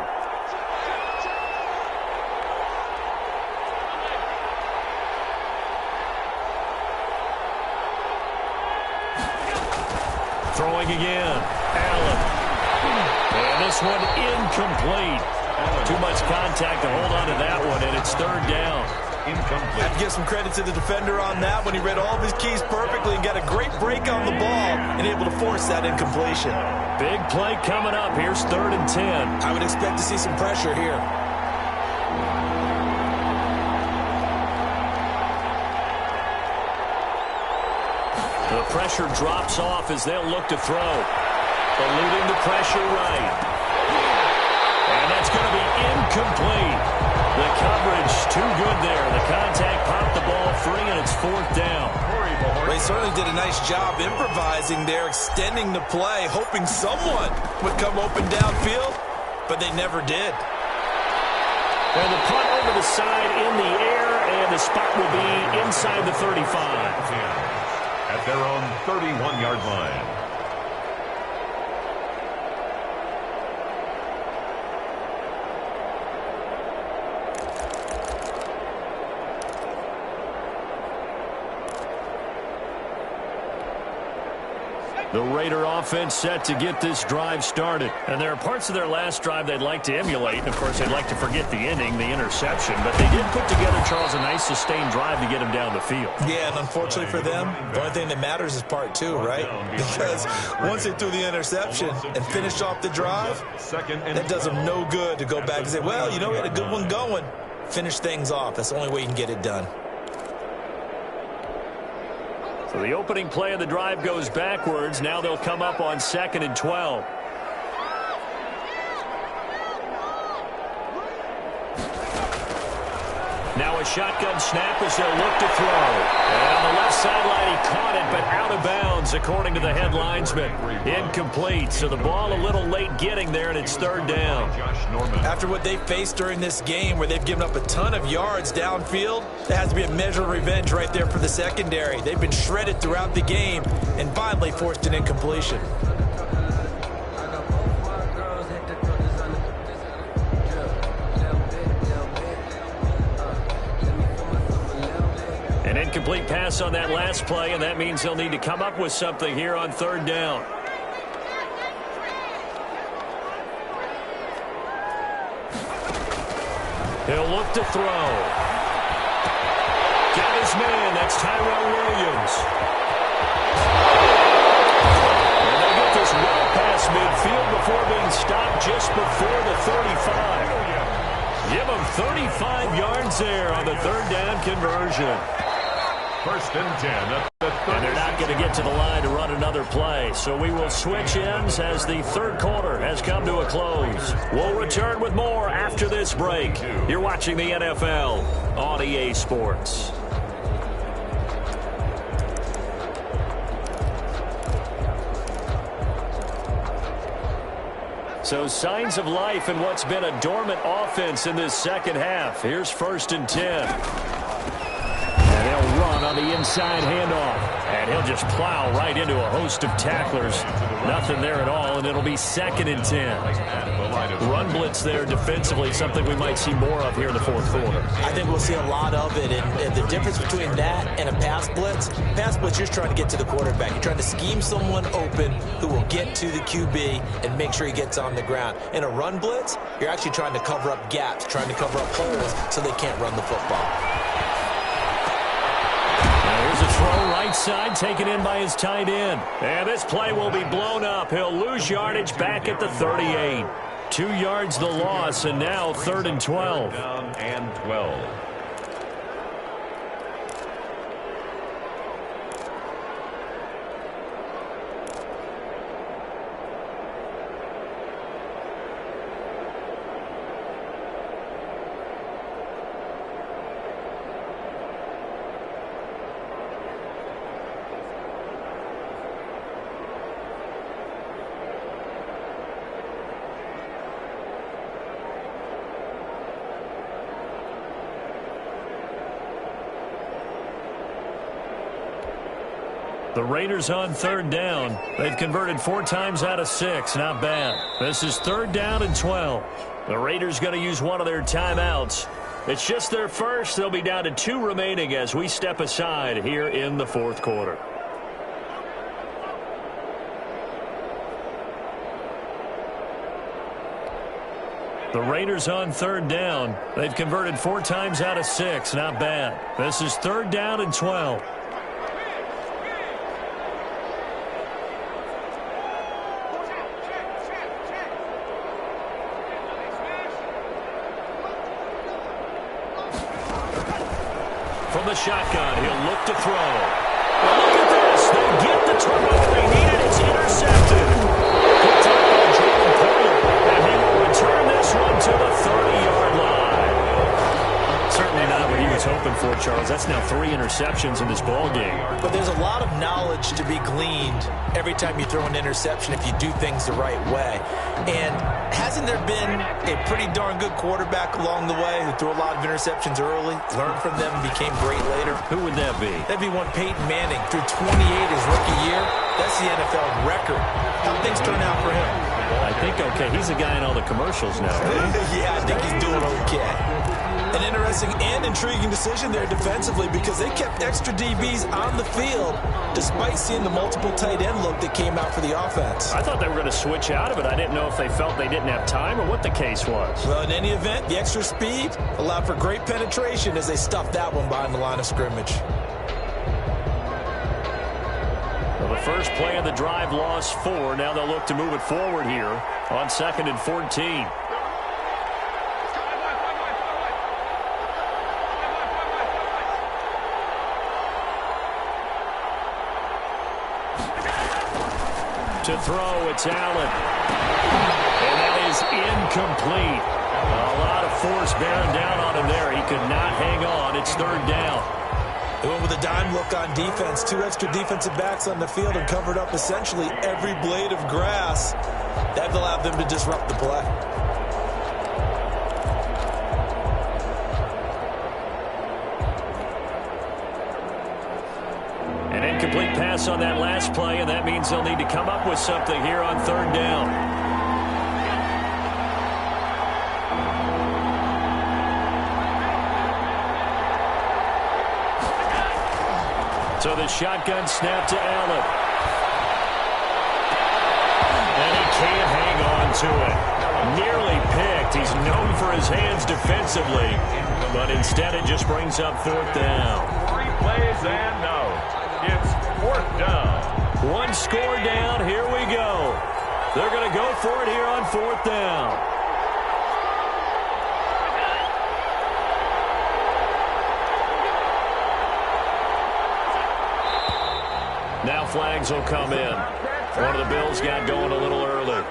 Speaker 1: Throwing again. Allen. And this one incomplete. Too much contact to hold on to that one, and it's third down.
Speaker 2: Incomplete.
Speaker 3: I have to give some credit to the defender on that when he read all of his keys perfectly and got a great break on the ball and able to force that incompletion.
Speaker 1: Big play coming up. Here's 3rd and 10.
Speaker 3: I would expect to see some pressure here.
Speaker 1: The pressure drops off as they'll look to throw. Eluding the pressure right. And that's going to be incomplete. The coverage too good there. The contact popped the ball free, and it's 4th down.
Speaker 3: They certainly did a nice job improvising there, extending the play, hoping someone would come open downfield, but they never did.
Speaker 1: And the punt over the side in the air, and the spot will be inside the 35.
Speaker 2: At their own 31-yard line.
Speaker 1: The Raider offense set to get this drive started. And there are parts of their last drive they'd like to emulate. And, of course, they'd like to forget the ending, the interception. But they did put together, Charles, a nice sustained drive to get him down the field.
Speaker 3: Yeah, and unfortunately for them, the only thing that matters is part 2, right? Because once they threw the interception and finished off the drive, that does them no good to go back and say, well, you know, we had a good one going. Finish things off. That's the only way you can get it done.
Speaker 1: So the opening play of the drive goes backwards. Now they'll come up on 2nd and 12. Now a shotgun snap as they'll look to throw. And on the left sideline, he caught it, but out of bounds, according to the head linesman. Incomplete, so the ball a little late getting there, and it's 3rd down.
Speaker 3: After what they faced during this game, where they've given up a ton of yards downfield, there has to be a measure of revenge right there for the secondary. They've been shredded throughout the game and finally forced an incompletion.
Speaker 1: An incomplete pass on that last play, and that means they'll need to come up with something here on 3rd down. He'll look to throw. Got his man. That's Tyrell Williams. And they get this well past midfield before being stopped just before the 35. Give them 35 yards there on the 3rd down conversion.
Speaker 2: 1st and 10.
Speaker 1: And they're not going to get to the line to run another play. So we will switch ends as the 3rd quarter has come to a close. We'll return with more after this break. You're watching the NFL on EA Sports. So signs of life in what's been a dormant offense in this second half. Here's 1st and 10. And they'll run on the inside handoff. And he'll just plow right into a host of tacklers. Nothing there at all, and it'll be 2nd and 10. Run blitz there defensively, something we might see more of here in the 4th quarter.
Speaker 3: I think we'll see a lot of it, and the difference between that and a pass blitz, you're just trying to get to the quarterback. You're trying to scheme someone open who will get to the QB and make sure he gets on the ground. In a run blitz, you're actually trying to cover up gaps, trying to cover up holes so they can't run the football.
Speaker 1: Here's a throw right side, taken in by his tight end. And this play will be blown up. He'll lose yardage back at the 38. 2 yards the loss, and now 3rd and 12.
Speaker 2: Down and 12.
Speaker 1: The Raiders on 3rd down. They've converted 4 times out of 6. Not bad. This is 3rd down and 12. The Raiders going to use one of their timeouts. It's just their first. They'll be down to 2 remaining as we step aside here in the 4th quarter. The Raiders on third down. They've converted 4 times out of 6. Not bad. This is third down and 12. From the shotgun, he'll look to throw. Well, look at this. They get the turnover they needed. It's intercepted. Picked up by Jordan Poyer, and he will return this one to the 30-yard line. Certainly not what he was hoping for, Charles. That's now 3 interceptions in this ball game.
Speaker 3: But there's a lot of knowledge to be gleaned every time you throw an interception if you do things the right way. And hasn't there been a pretty darn good quarterback along the way who threw a lot of interceptions early, learned from them, and became great later?
Speaker 1: Who would that be?
Speaker 3: That'd be one Peyton Manning. Threw 28 his rookie year. That's the NFL record. How things turn out for him?
Speaker 1: I think okay. He's the guy in all the commercials now.
Speaker 3: Yeah, I think he's doing okay. An interesting and intriguing decision there defensively because they kept extra DBs on the field despite seeing the multiple tight end look that came out for the offense.
Speaker 1: I thought they were going to switch out of it. I didn't know if they felt they didn't have time or what the case was.
Speaker 3: Well, in any event, the extra speed allowed for great penetration as they stuffed that one behind the line of scrimmage.
Speaker 1: Well, the first play of the drive lost 4. Now they'll look to move it forward here on 2nd and 14. To throw, it's Allen. And that is incomplete. A lot of force bearing down on him there. He could not hang on. It's third down.
Speaker 3: They went with a dime look on defense. 2 extra defensive backs on the field and covered up essentially every blade of grass. That allowed them to disrupt the play.
Speaker 1: An incomplete pass on that last play, and that means they'll need to come up with something here on third down. So the shotgun snap to Allen. And he can't hang on to it. Nearly picked. He's known for his hands defensively, but instead it just brings up 4th down.
Speaker 2: 3 plays and no. It's 4th down.
Speaker 1: 1 score down. Here we go. They're going to go for it here on 4th down. Now flags will come in. One of the Bills got going a little early.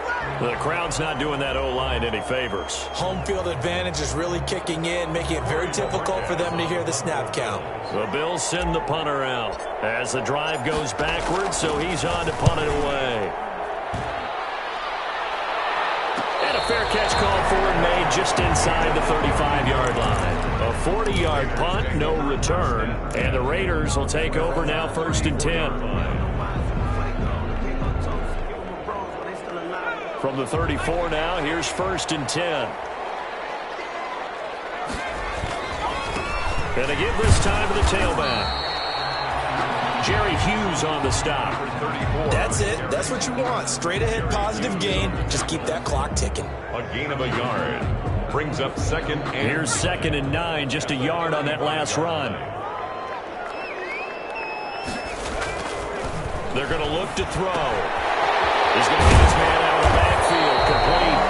Speaker 1: The crowd's not doing that O-line any favors.
Speaker 3: Home field advantage is really kicking in, making it very difficult for them to hear the snap count.
Speaker 1: The Bills send the punter out as the drive goes backwards, so he's on to punt it away. And a fair catch called for and made just inside the 35-yard line. A 40-yard punt, no return, and the Raiders will take over now 1st and 10. From the 34 now, here's 1st and 10. And they give this time to the tailback. Jerry Hughes on the stop.
Speaker 3: That's it. That's what you want. Straight ahead, positive gain. Just keep that clock ticking.
Speaker 2: A gain of a yard. Brings up 2nd and...
Speaker 1: Here's 2nd and 9. Just a yard on that last run. They're going to look to throw. He's going to get his man out of the backfield. Complete.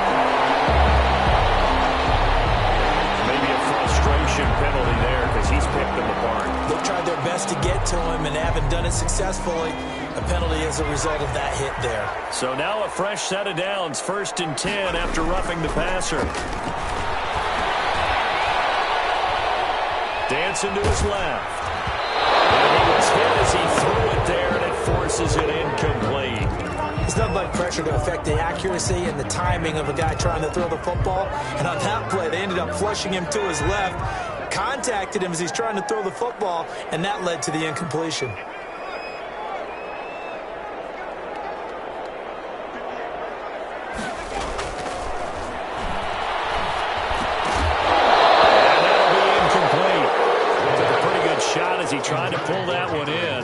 Speaker 1: Maybe a frustration penalty there because he's picked them apart.
Speaker 3: They've tried their best to get to him and haven't done it successfully. A penalty as a result of that hit there.
Speaker 1: So now a fresh set of downs. 1st and 10 after roughing the passer. Dancing to his left. And he was hit as he threw it there, and it forces it incomplete.
Speaker 3: There's nothing like pressure to affect the accuracy and the timing of a guy trying to throw the football. And on that play, they ended up flushing him to his left, contacted him as he's trying to throw the football, and that led to the incompletion.
Speaker 1: And that'll be incomplete. Took a pretty good shot as he tried to pull that one in.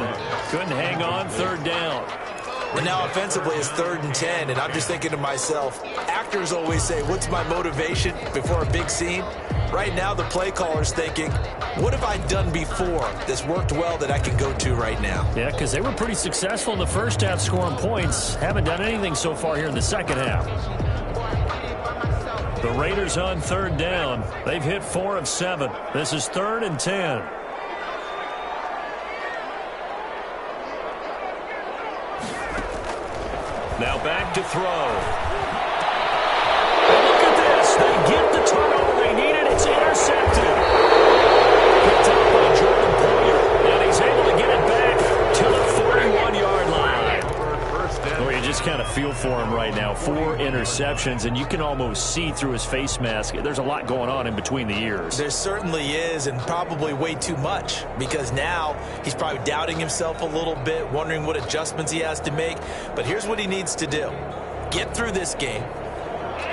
Speaker 1: Couldn't hang on. 3rd down.
Speaker 3: And now offensively it's 3rd and 10, and I'm just thinking to myself, actors always say, what's my motivation before a big scene? Right now the play caller's thinking, what have I done before that's worked well that I can go to right now?
Speaker 1: Yeah, because they were pretty successful in the first half scoring points. Haven't done anything so far here in the second half. The Raiders on 3rd down. They've hit 4 of 7. This is 3rd and 10. Now back to throw. And look at this. They get the turnover they needed. It's intercepted. Picked up by Jordan Poyer. And he's able to get it back to the 41-yard line. Oh, you just kind of feel for him right now. 4 interceptions, and you can almost see through his face mask. There's a lot going on in between the ears.
Speaker 3: There certainly is, and probably way too much, because now he's probably doubting himself a little bit, wondering what adjustments he has to make. But here's what he needs to do. Get through this game,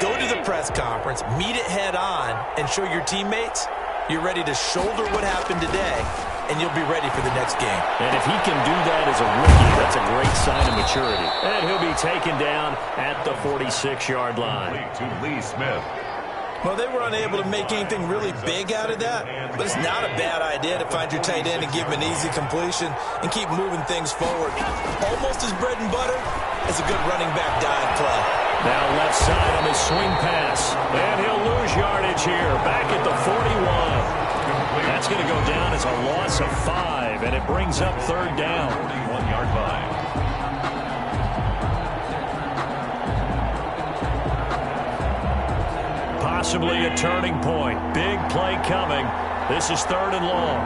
Speaker 3: go to the press conference, meet it head on, and show your teammates you're ready to shoulder what happened today, and you'll be ready for the next game.
Speaker 1: And if he can do that as a rookie, that's a great sign of maturity. And he'll be taken down at the 46-yard line.
Speaker 2: To Lee Smith.
Speaker 3: Well, they were unable to make anything really big out of that, but it's not a bad idea to find your tight end and give him an easy completion and keep moving things forward. Almost as bread and butter as a good running back dive play.
Speaker 1: Now left side on his swing pass. And he'll lose yardage here, back at the 41. That's going to go down as a loss of 5, and it brings up 3rd down.
Speaker 2: 41-yard line.
Speaker 1: Possibly a turning point. Big play coming. This is 3rd and long.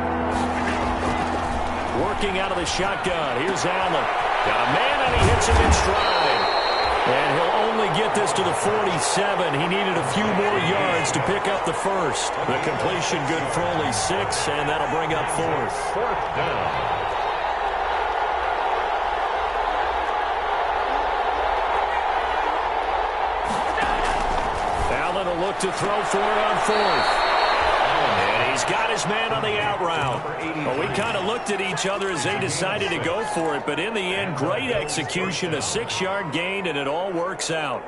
Speaker 1: Working out of the shotgun. Here's Allen. Got a man, and he hits him in stride. And he'll only get this to the 47. He needed a few more yards to pick up the first. The completion good for only 6, and that'll bring up 4th.
Speaker 2: 4th down.
Speaker 1: Allen will look to throw for it on 4th. And he's got his man on the out route. Well, we kind of looked at each other as they decided to go for it, but in the end, great execution, a 6-yard gain, and it all works out.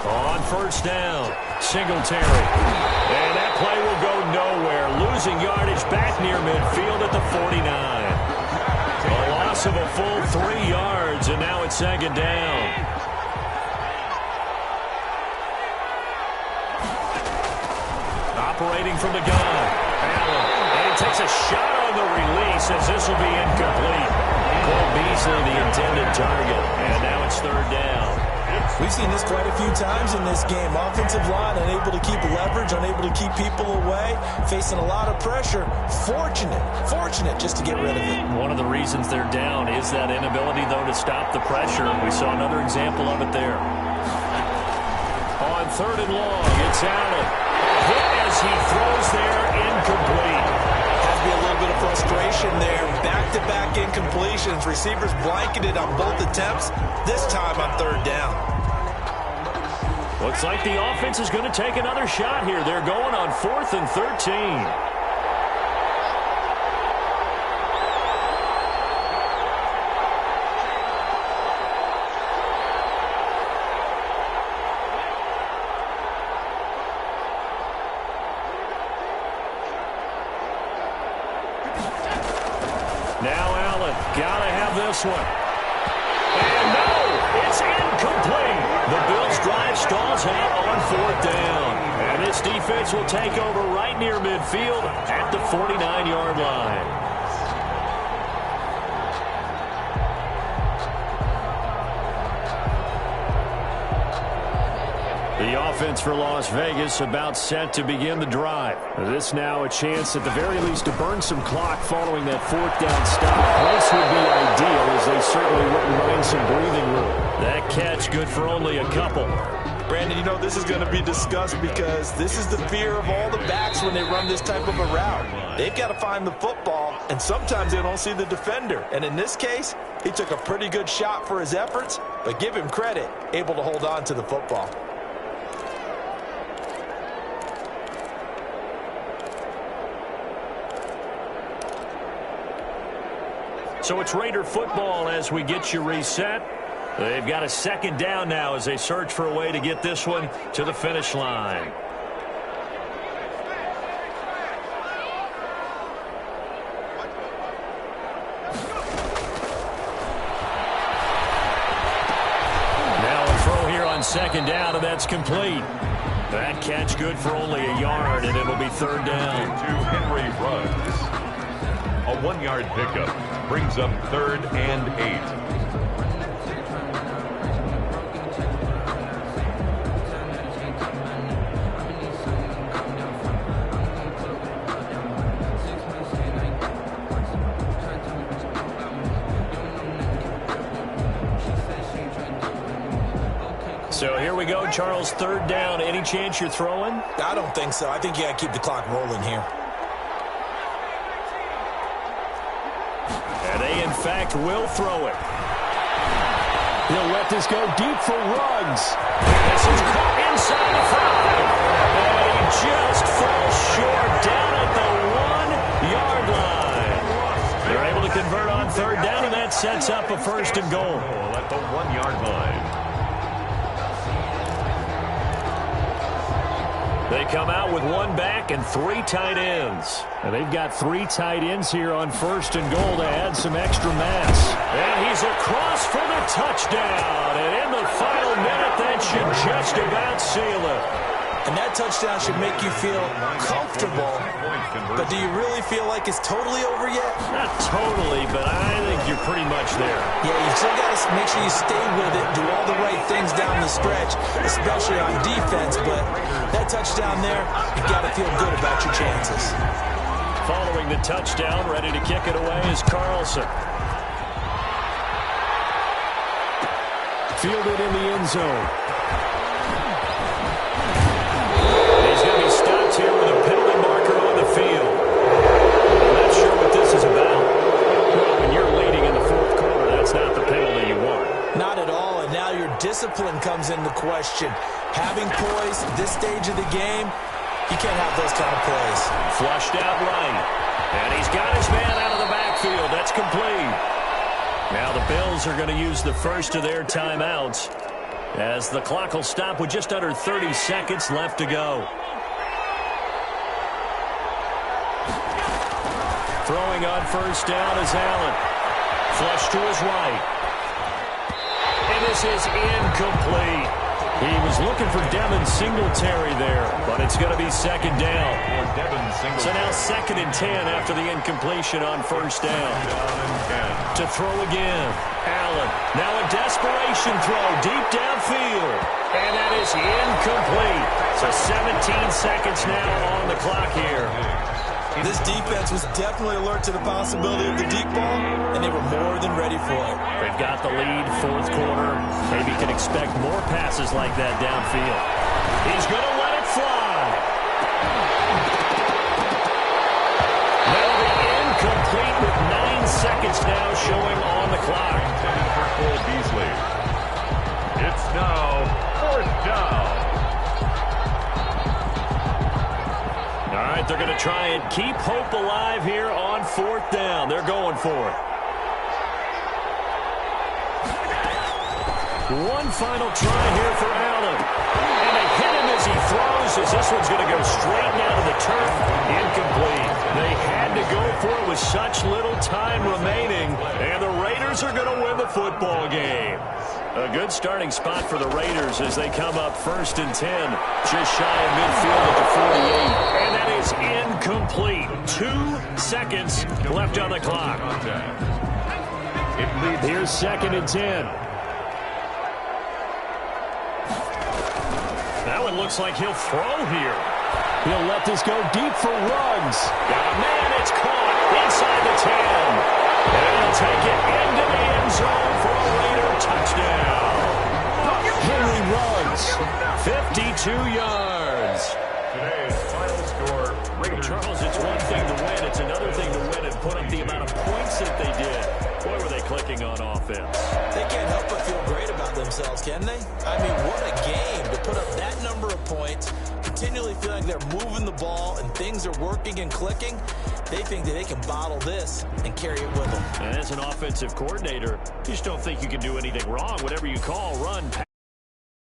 Speaker 1: On 1st down, Singletary. And that play will go nowhere, losing yardage back near midfield at the 49. A loss of a full 3 yards, and now it's 2nd down. Operating from the gun, Allen. And he takes a shot on the release as this will be incomplete. Cole Beasley, the intended target, and now it's 3rd down.
Speaker 3: We've seen this quite a few times in this game. Offensive line unable to keep leverage, unable to keep people away, facing a lot of pressure. Fortunate just to get rid of it.
Speaker 1: One of the reasons they're down is that inability, though, to stop the pressure. We saw another example of it there. On 3rd and long, it's Allen. Hit as he throws there, incomplete.
Speaker 3: Has to be a little bit of frustration there. Back-to-back incompletions. Receivers blanketed on both attempts, this time on 3rd down.
Speaker 1: Looks like the offense is going to take another shot here. They're going on 4th and 13. Now Allen, gotta have this one. And no, it's incomplete. The Bills' drive stalls out on 4th down. And this defense will take over right near midfield at the 49-yard line. The offense for Las Vegas about set to begin the drive. This now a chance at the very least to burn some clock following that 4th down stop. Points would be ideal as they certainly wouldn't mind some breathing room. That catch good for only a couple.
Speaker 3: Brandon, you know this is going to be discussed because this is the fear of all the backs when they run this type of a route. They've got to find the football, and sometimes they don't see the defender. And in this case, he took a pretty good shot for his efforts, but give him credit, able to hold on to the football.
Speaker 1: So it's Raider football as we get you reset. They've got a second down now as they search for a way to get this one to the finish line. Second down, and that's complete. That catch good for only a yard, and it'll be third down.
Speaker 2: To Henry Ruggs. A 1-yard pickup brings up 3rd and 8.
Speaker 1: So here we go, Charles, third down. Any chance you're throwing?
Speaker 3: I don't think so. I think you got to keep the clock rolling here.
Speaker 1: And they, in fact, will throw it. He'll let this go deep for Ruggs. This is caught inside the 5. And he just falls short down at the 1-yard line. They're able to convert on third down, and that sets up a first and goal.
Speaker 2: At the 1-yard line.
Speaker 1: They come out with one back and 3 tight ends. And they've got 3 tight ends here on first and goal to add some extra mass. And he's across for the touchdown. And in the final minute, that should just about seal it.
Speaker 3: And that touchdown should make you feel comfortable. But do you really feel like it's totally over yet?
Speaker 1: Not totally, but I think you're pretty much there.
Speaker 3: Yeah, you still got to make sure you stay with it, do all the right things down the stretch, especially on defense. But that touchdown there, you got to feel good about your chances.
Speaker 1: Following the touchdown, ready to kick it away is Carlson. Fielded in the end zone. He's going to be stopped here with a penalty marker on the field. I'm not sure what this is about. When you're leading in the fourth quarter, that's not the penalty you want.
Speaker 3: Not at all, and now your discipline comes into question. Having poise at this stage of the game, you can't have those kind of plays.
Speaker 1: Flushed out right. And he's got his man out of the backfield. That's complete. Now the Bills are going to use the first of their timeouts as the clock will stop with just under 30 seconds left to go. Throwing on first down is Allen. Flush to his right. And this is incomplete. He was looking for Devin Singletary there, but it's going to be second down. So now second and 10 after the incompletion on first down. To throw again. Allen. Now a desperation throw deep downfield. And that is incomplete. So 17 seconds now on the clock here.
Speaker 3: This defense was definitely alert to the possibility of the deep ball, and they were more than ready for it.
Speaker 1: They've got the lead, fourth quarter. Maybe can expect more passes like that downfield. He's going to let it fly. That'll be incomplete with 9 seconds now showing on the clock.
Speaker 2: Intended for Cole Beasley. It's now fourth down.
Speaker 1: All right, they're going to try and keep hope alive here on fourth down. They're going for it. One final try here for Allen. And they hit him as he throws, as this one's going to go straight down to the turf. Incomplete. They had to go for it with such little time remaining, and the Raiders are going to win the football game. A good starting spot for the Raiders as they come up first and 10, just shy of midfield at the 48. And that is incomplete. 2 seconds left on the clock. Here's second and 10. That one looks like he'll throw here. He'll let this go deep for Ruggs. Got a man, it's caught inside the 10. And he'll take it into the end zone for a Raider touchdown. Henry Ruggs, 52 yards.
Speaker 2: Today's final score, Raiders.
Speaker 1: Charles, it's one thing to win. It's another thing to win and put up the amount of points that they did. Boy, were they clicking on offense.
Speaker 3: They can't help but feel great about themselves, can they? I mean, what a game to put up that number of points, continually feel like they're moving the ball and things are working and clicking, they think that they can bottle this and carry it with them.
Speaker 1: And as an offensive coordinator, you just don't think you can do anything wrong. Whatever you call, run, pass.